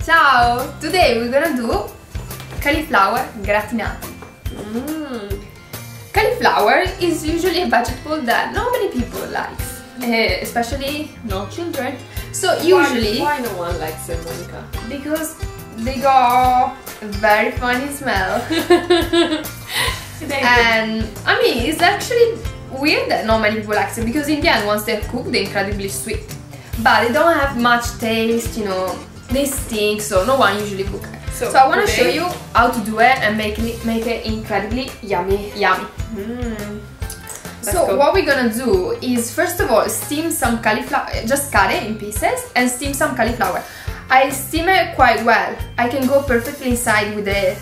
Ciao! Today we're gonna do cauliflower gratinati. Cauliflower is usually a vegetable that not many people like, especially no children. So usually... Why no one likes it, Monica? Because they got a very funny smell. And I mean, it's actually weird that not many people like it, because in the end, once they're cooked, they're incredibly sweet. But they don't have much taste, you know, they stink, so no one usually cooks it. So I want to show you how to do it and make it incredibly yummy. So what we're gonna do is, first of all, steam some cauliflower, just cut it in pieces and steam some cauliflower. I steam it quite well. I can go perfectly inside with a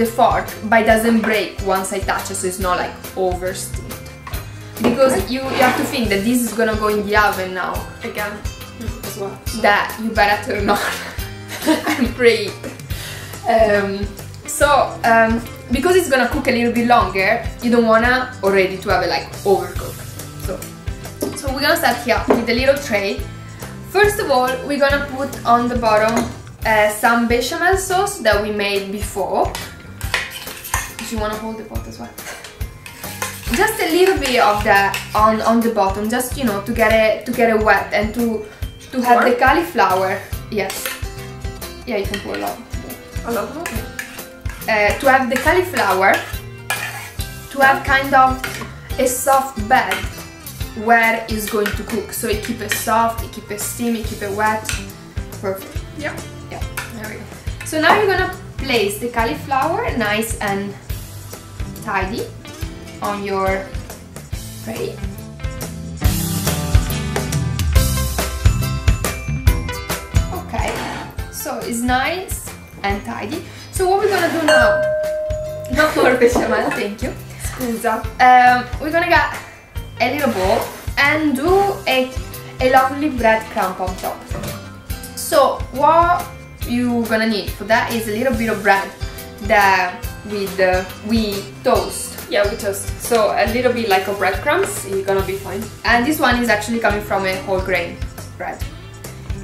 fork, but it doesn't break once I touch it, so it's not like over steamed. Because you have to think that this is gonna go in the oven now. Again, as well. So. That you better turn on and preheat. Because it's gonna cook a little bit longer, you don't wanna already to have it like overcooked. So we're gonna start here with a little tray. First of all, we're gonna put on the bottom some bechamel sauce that we made before. Do you wanna hold the pot as well? Just a little bit of that on the bottom, just, you know, to get it wet and to have the cauliflower. Yes. Yeah, you can pour a lot. A lot more? To have the cauliflower, to have kind of a soft bed where it's going to cook. So it keep it soft, it keep it steamy, it keep it wet. Perfect. Yeah. Yeah, there we go. So now you're gonna place the cauliflower nice and tidy on your tray. Okay, so it's nice and tidy. So what we're gonna do now, no more bechamel, thank you. Scusa. We're gonna get a little bowl and do a lovely breadcrumb on top. So what you're gonna need for that is a little bit of bread that we toast. Yeah, we toast. So a little bit like a breadcrumbs, you're gonna be fine. And this one is actually coming from a whole grain bread.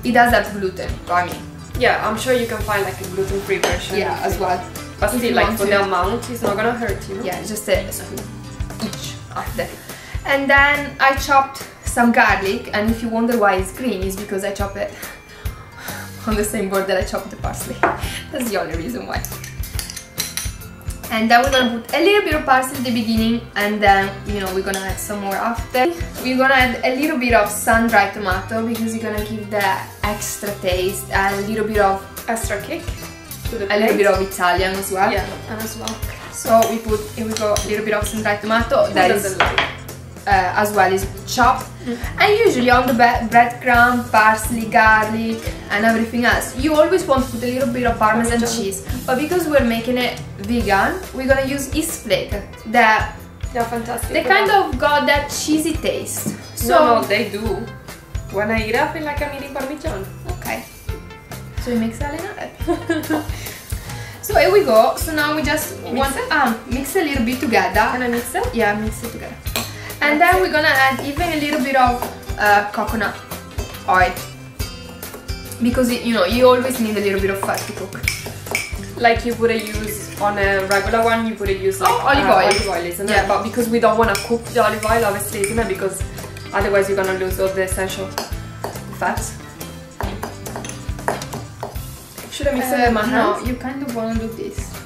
It does have gluten, I mean. Yeah, I'm sure you can find like a gluten-free version. Yeah, as well. But still, like for the amount, it's not gonna hurt you. Yeah, just a spoon each of them. And then I chopped some garlic, and if you wonder why it's green, it's because I chopped it on the same board that I chopped the parsley. That's the only reason why. And then we're gonna put a little bit of parsley at the beginning, and then, you know, we're gonna add some more after. We're gonna add a little bit of sun-dried tomato because you're gonna give that extra taste, and a little bit of Extra kick to the plate. a little bit of Italian as well. Yeah, and as well. So we put, here we go, a little bit of sun-dried tomato that is as well is chopped. And usually on the breadcrumb, parsley, garlic and everything else, you always want to put a little bit of Parmesan cheese. But because we're making it vegan, we're gonna use yeast flakes that fantastic. they kind of got that cheesy taste. So no, they do. When I eat it, I feel like I'm eating Parmesan. Okay. So it makes Elena happy. So here we go. So now we just mix a little bit together. Can I mix it? Yeah, mix it together. And then we're gonna add even a little bit of coconut oil, because you know, you always need a little bit of fat to cook. Like you would use on a regular one, you would use like olive oil. Olive oil, isn't it? But because we don't want to cook the olive oil, obviously, isn't it? Because otherwise you're gonna lose all the essential fats. Should I mix it with my hands? No, you kind of want to do this.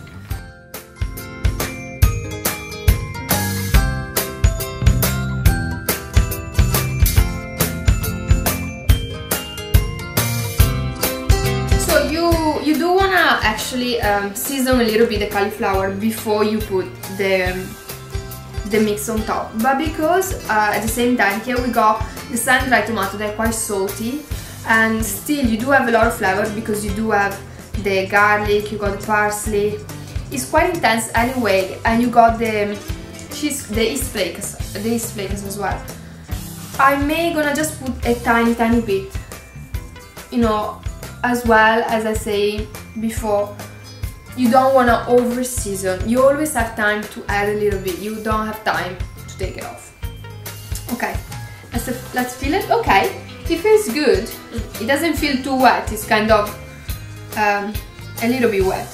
You do wanna actually season a little bit the cauliflower before you put the mix on top, but because at the same time here we got the sun-dried tomato, they're quite salty, and still you do have a lot of flavor because you do have the garlic, you got the parsley. It's quite intense anyway, and you got the yeast flakes as well. I may gonna just put a tiny bit, you know. As well, as I say before, you don't want to over season. You always have time to add a little bit. You don't have time to take it off. Okay, let's feel it. Okay, it feels good. It doesn't feel too wet. It's kind of a little bit wet,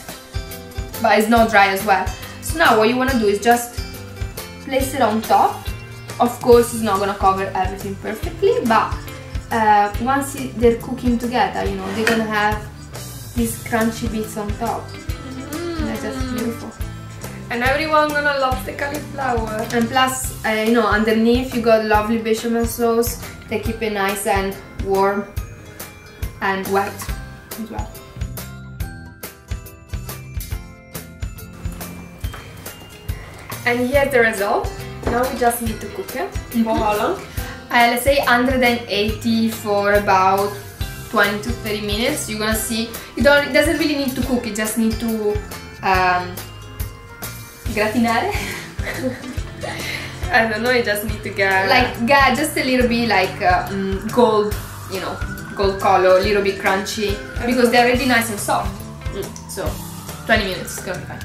but it's not dry as well. So now what you want to do is just place it on top. Of course it's not gonna cover everything perfectly, but once they're cooking together, you know, they're gonna have these crunchy bits on top. They're just beautiful. And everyone gonna love the cauliflower. And plus, you know, underneath you got lovely bechamel sauce. They keep it nice and warm and wet as well. And here's the result. Now we just need to cook it. For how long? Let's say 180 for about 20 to 30 minutes. You're gonna see. It doesn't really need to cook. You just need to gratinare. I don't know. You just need to get like just a little bit like gold, you know, gold color, a little bit crunchy because they're already nice and soft. So 20 minutes is gonna be fine.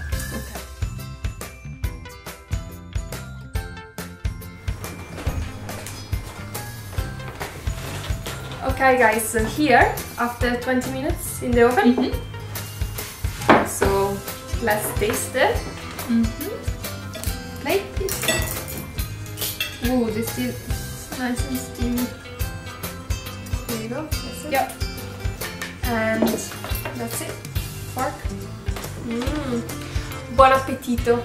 Okay guys, so here, after 20 minutes in the oven, so let's taste it. Like this. Ooh, this is nice and steamy. There you go, that's it. Yep. And that's it, fork. Buon appetito.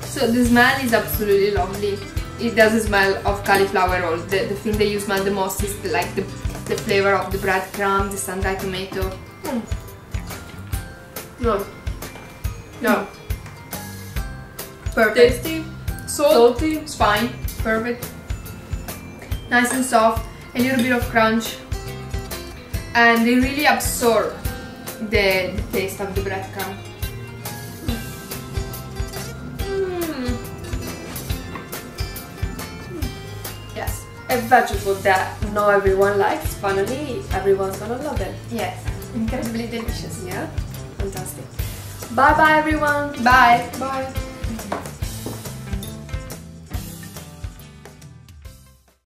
So the smell is absolutely lovely. It doesn't smell of cauliflower roll. The thing that you smell the most is the flavor of the breadcrumb, the sun-dried tomato. No. Perfect. Tasty, salty, it's fine. Perfect. Nice and soft. A little bit of crunch. And they really absorb the taste of the breadcrumb. Yes. A vegetable that not everyone likes. Finally, everyone's gonna love it. Yes. Incredibly delicious. Yeah? Fantastic. Bye bye everyone. Bye. Bye.